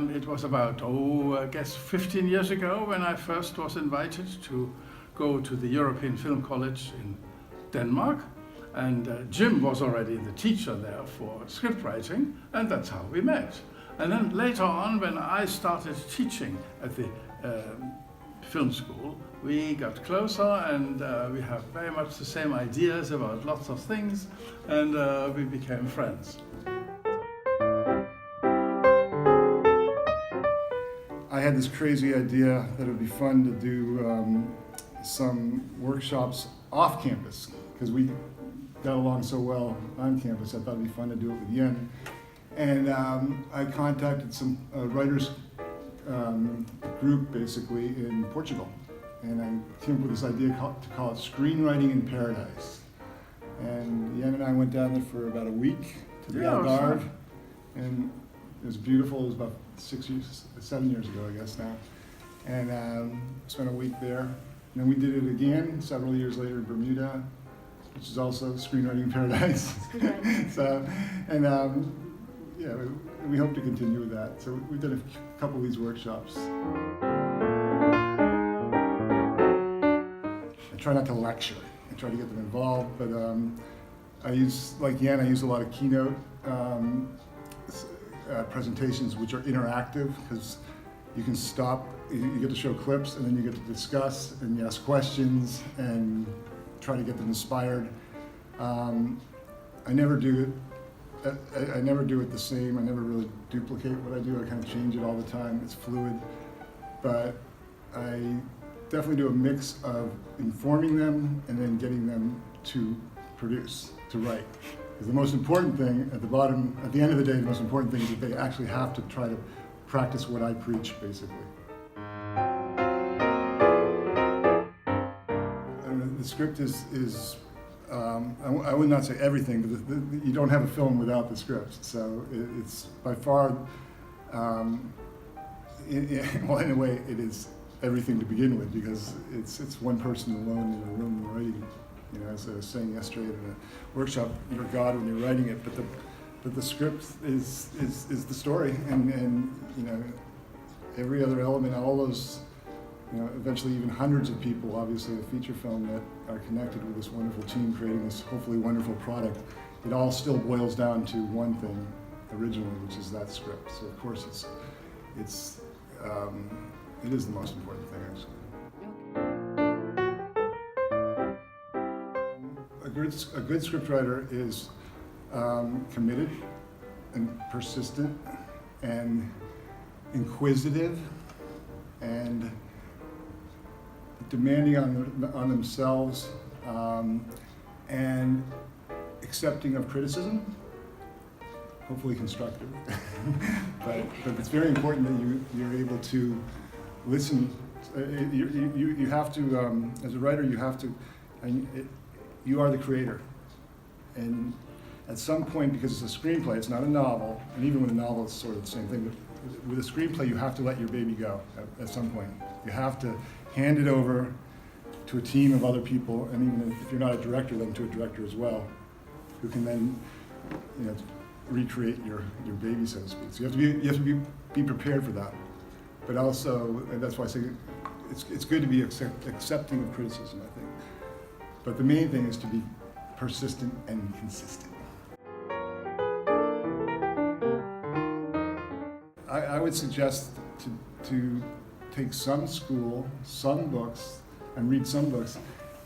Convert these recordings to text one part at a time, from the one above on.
it was about, I guess 15 years ago when I first was invited to go to the European Film College in Denmark. And Jim was already the teacher there for script writing, and that's how we met. And then later on, when I started teaching at the film school, we got closer, and we have very much the same ideas about lots of things, and we became friends. I had this crazy idea that it would be fun to do some workshops off campus, because we got along so well on campus. I thought it'd be fun to do it with Yen. And I contacted some writers group basically in Portugal. And I came up with this idea to call it Screenwriting in Paradise. And Yen and I went down there for about a week to the Algarve. And it was beautiful. It was about 7 years ago, I guess now. And spent a week there. And then we did it again several years later in Bermuda, which is also Screenwriting in Paradise. So, and yeah, we hope to continue with that. So we've done a couple of these workshops. I try not to lecture. I try to get them involved, but I use, like Yen, I use a lot of Keynote presentations, which are interactive, because you can stop, you get to show clips, and then you get to discuss and you ask questions and try to get them inspired. I never do it. I never do it the same. I never really duplicate what I do. I kind of change it all the time. It's fluid, but I definitely do a mix of informing them and then getting them to produce, to write. Because the most important thing at the bottom, at the end of the day, the most important thing is that they actually have to try to practice what I preach, basically. And the script is I would not say everything, but you don't have a film without the script. So it's by far, well, in a way, it is everything to begin with, because it's one person alone in a room writing. You know, as I was saying yesterday in a workshop, you're God when you're writing it, but the script is the story, and you know, every other element, all those, you know, eventually even hundreds of people, obviously a feature film that are connected with this wonderful team creating this hopefully wonderful product, it all still boils down to one thing originally, which is that script. So of course it is the most important thing, actually. A good scriptwriter is committed and persistent and inquisitive and demanding on themselves and accepting of criticism, hopefully constructive. but it's very important that you're able to listen. You have to, as a writer, you have to, you are the creator. And at some point, because it's a screenplay, it's not a novel, and even with a novel it's sort of the same thing, but with a screenplay you have to let your baby go at some point. You have to hand it over to a team of other people, and even if you're not a director, then to a director as well, who can then, you know, recreate your baby, so to speak. So you have to be prepared for that. But also, and that's why I say it's good to be accepting of criticism, I think. But the main thing is to be persistent and consistent. I would suggest to take some school, some books, and read some books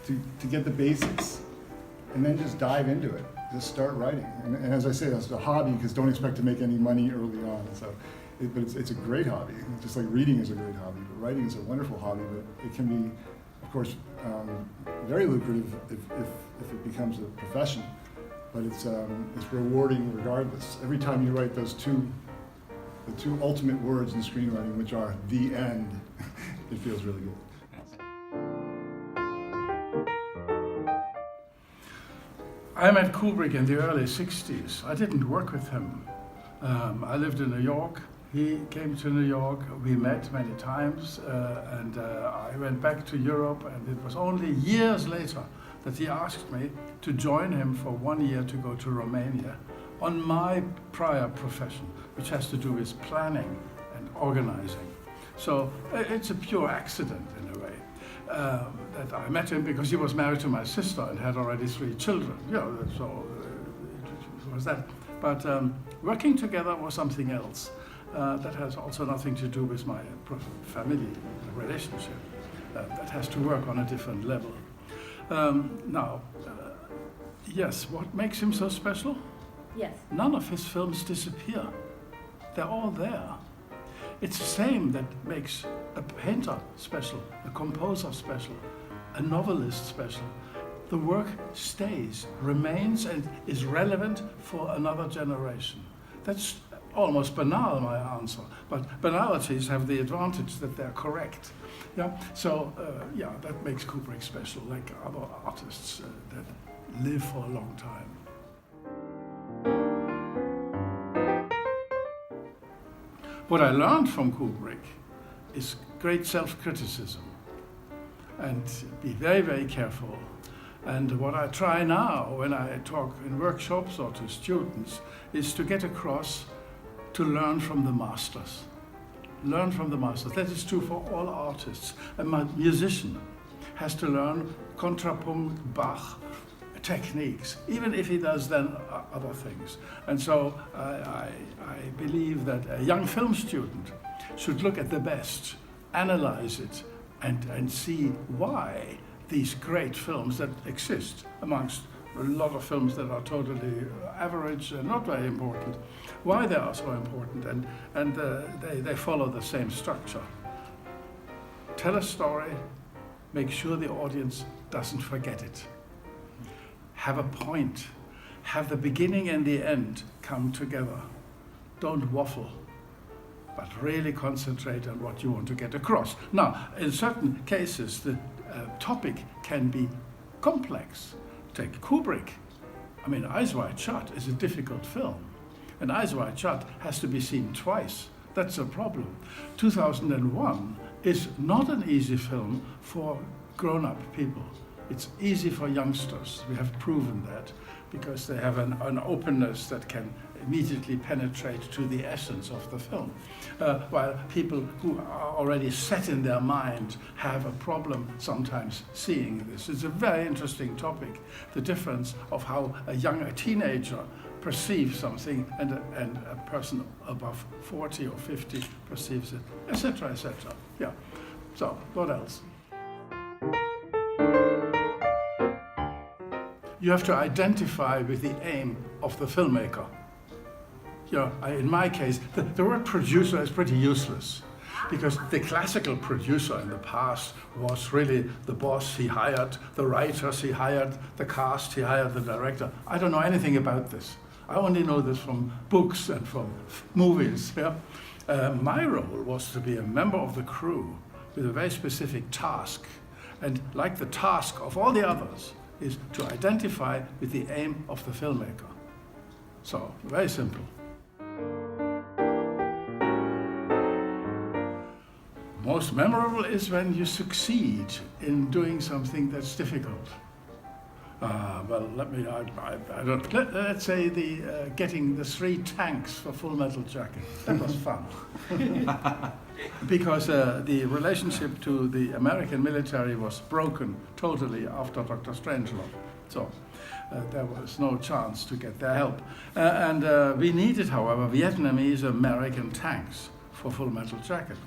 to get the basics, and then just dive into it. Just start writing. And as I say, that's a hobby, because don't expect to make any money early on. So, but it's a great hobby. Just like reading is a great hobby, but writing is a wonderful hobby. But it can be, of course, very lucrative if it becomes a profession. But it's rewarding regardless. Every time you write the two ultimate words in screenwriting, which are the end, it feels really good. I met Kubrick in the early 60s. I didn't work with him. I lived in New York. He came to New York. We met many times, and I went back to Europe, and it was only years later that he asked me to join him for 1 year to go to Romania on my prior profession, which has to do with planning and organizing. So it's a pure accident in a way that I met him because he was married to my sister and had already 3 children. So it was that. But working together was something else. That has also nothing to do with my family relationship. That has to work on a different level. Yes, what makes him so special? Yes. None of his films disappear. They're all there. It's the same that makes a painter special, a composer special, a novelist special. The work stays, remains, and is relevant for another generation. That's almost banal, my answer, but banalities have the advantage that they're correct. So that makes Kubrick special, like other artists that live for a long time. What I learned from Kubrick is great self-criticism and be very, very careful. And what I try now when I talk in workshops or to students is to get across to learn from the masters. Learn from the masters. That is true for all artists. A musician has to learn contrapunkt, Bach, techniques, even if he does then other things. And so I believe that a young film student should look at the best, analyze it, and see why these great films that exist amongst a lot of films that are totally average and not very important, why they are so important, and they follow the same structure. Tell a story, make sure the audience doesn't forget it. Have a point, have the beginning and the end come together. Don't waffle, but really concentrate on what you want to get across. Now, in certain cases, the topic can be complex. Take Kubrick. I mean, Eyes Wide Shut is a difficult film, and Eyes Wide Shut has to be seen twice. That's a problem. 2001 is not an easy film for grown-up people. It's easy for youngsters. We have proven that because they have an openness that can immediately penetrate to the essence of the film. While people who are already set in their mind have a problem sometimes seeing this. It's a very interesting topic, the difference of how a teenager perceives something and a person above 40 or 50 perceives it, etc., etc. Yeah. So, what else? You have to identify with the aim of the filmmaker. In my case, the word producer is pretty useless because the classical producer in the past was really the boss. He hired the writers, he hired the cast, he hired the director. I don't know anything about this. I only know this from books and from movies. My role was to be a member of the crew with a very specific task. And like the task of all the others, is to identify with the aim of the filmmaker. So, very simple. Most memorable is when you succeed in doing something that's difficult. Let's say getting the 3 tanks for Full Metal Jacket. That was fun. Because the relationship to the American military was broken totally after Dr. Strangelove. So there was no chance to get their help. We needed, however, Vietnamese American tanks for Full Metal Jacket.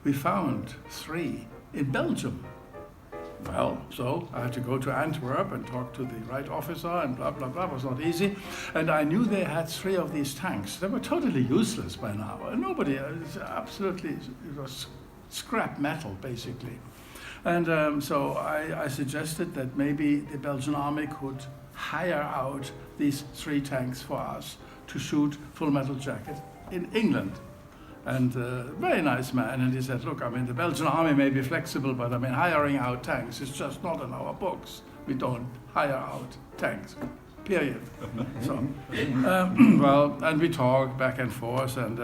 We found 3 in Belgium. Well, so I had to go to Antwerp and talk to the right officer and blah, blah, blah. It was not easy. And I knew they had 3 of these tanks. They were totally useless by now. Nobody, it was scrap metal, basically. And so I suggested that maybe the Belgian army could hire out these 3 tanks for us to shoot Full Metal Jacket in England. And very nice man, and he said, look, I mean, the Belgian army may be flexible, but I mean, hiring out tanks is just not in our books. We don't hire out tanks, period. So, and we talked back and forth, and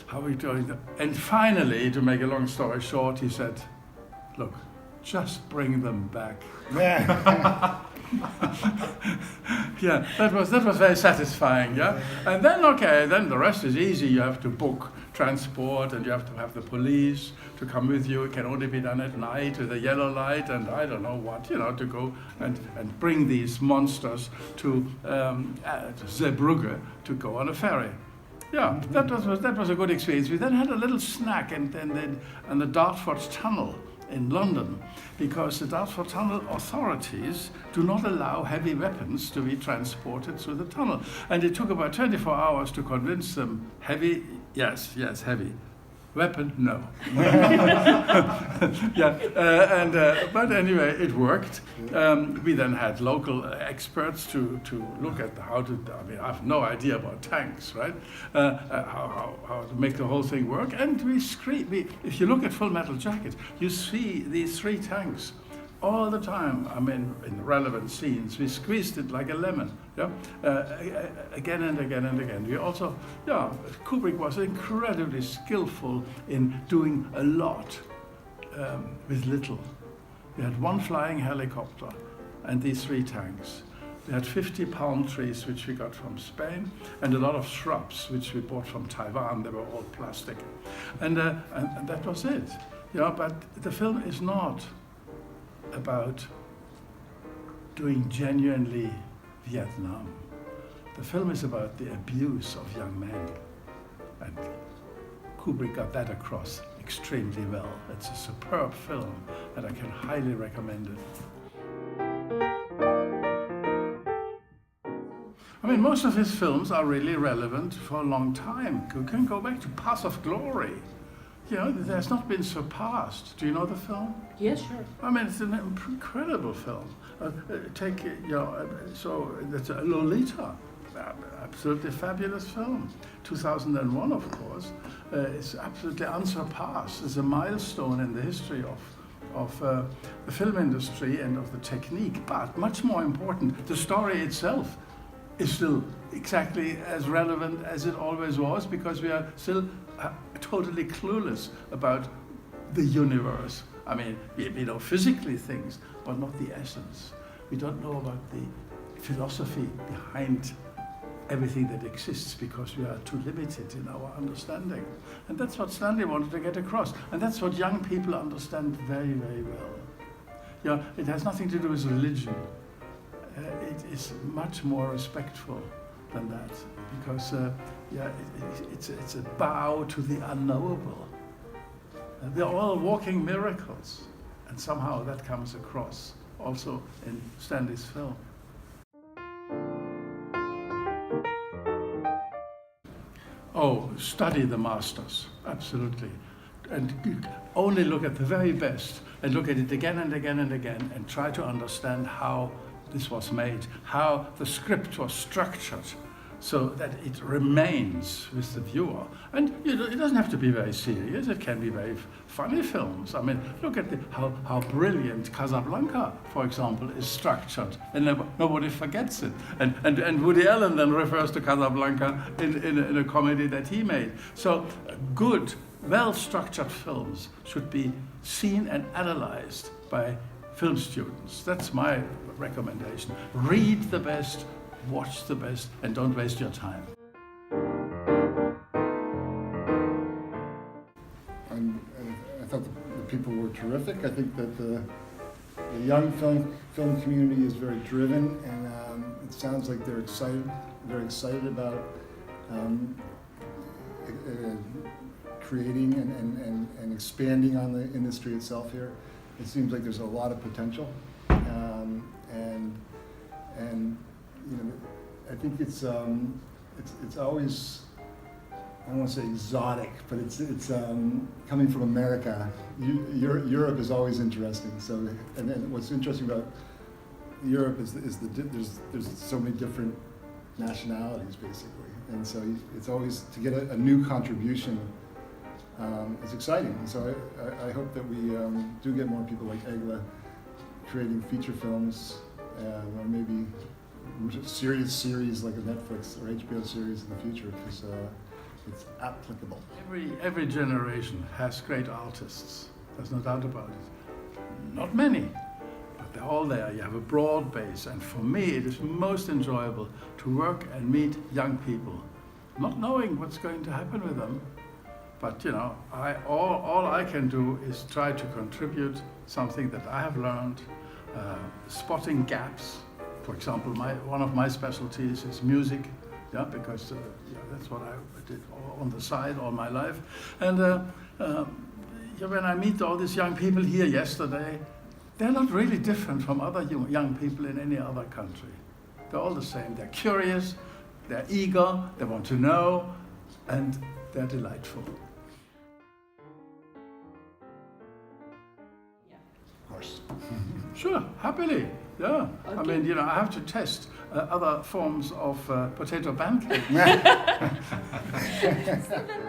how we doing that? And finally, to make a long story short, he said, look, just bring them back. Yeah, that was very satisfying, yeah? And then, okay, then the rest is easy. You have to book transport, and you have to have the police to come with you. It can only be done at night with a yellow light and I don't know what, to go and bring these monsters to Zeebrugge to go on a ferry. Yeah, that was a good experience. We then had a little snack and the Dartford Tunnel in London, because the Dartford Tunnel authorities do not allow heavy weapons to be transported through the tunnel. And it took about 24 hours to convince them, heavy, yes, heavy. Weapon, no. But anyway, it worked. We then had local experts to look at how to. I have no idea about tanks, right? How to make the whole thing work. And if you look at Full Metal Jacket, you see these 3 tanks all the time. In relevant scenes, we squeezed it like a lemon. Yeah, again and again and again. We also, Kubrick was incredibly skillful in doing a lot with little. We had 1 flying helicopter and these 3 tanks. We had 50 palm trees, which we got from Spain, and a lot of shrubs, which we bought from Taiwan. They were all plastic, and that was it. But the film is not about doing genuinely Vietnam. The film is about the abuse of young men, and Kubrick got that across extremely well. It's a superb film, and I can highly recommend it. Most of his films are really relevant for a long time. You can go back to Path of Glory. It has not been surpassed. Do you know the film? Yes, sure. It's an incredible film. So that's Lolita, absolutely fabulous film. 2001, of course, is absolutely unsurpassed. It's a milestone in the history of the film industry and of the technique. But much more important, the story itself is still exactly as relevant as it always was, because we are still totally clueless about the universe. We know physically things, but not the essence. We don't know about the philosophy behind everything that exists, because we are too limited in our understanding. And that's what Stanley wanted to get across. And that's what young people understand very, very well. It has nothing to do with religion. It is much more respectful than that, because it's a bow to the unknowable. They're all walking miracles, and somehow that comes across also in Stanley's film. Oh, study the masters, absolutely. And only look at the very best, and look at it again and again and again, and try to understand how this was made, how the script was structured, so that it remains with the viewer. And it doesn't have to be very serious, it can be very funny films. Look at how brilliant Casablanca, for example, is structured, and nobody forgets it. And Woody Allen then refers to Casablanca in a comedy that he made. So good, well-structured films should be seen and analyzed by film students. That's my recommendation. Read the best, watch the best, and don't waste your time. I thought the people were terrific. I think that the young film community is very driven, and it sounds like they're very excited about creating and expanding on the industry itself here. It seems like there's a lot of potential, and I think it's always, I don't want to say exotic, but it's coming from America. Europe is always interesting. So, and then what's interesting about Europe is there's so many different nationalities basically, and so it's always to get a new contribution. It's exciting, and so I hope that we do get more people like Egla creating feature films, or maybe serious series like a Netflix or HBO series in the future, because it's applicable. Every generation has great artists. There's no doubt about it. Not many, but they're all there. You have a broad base, and for me, it is most enjoyable to work and meet young people, not knowing what's going to happen with them. But you know, all I can do is try to contribute something that I have learned, spotting gaps. For example, one of my specialties is music, yeah, because that's what I did on the side all my life. And when I meet all these young people here yesterday, they're not really different from other young people in any other country. They're all the same. They're curious, they're eager, they want to know, and they're delightful. Of course. Sure, happily, yeah. Okay. I mean, you know, I have to test other forms of potato pancake. So then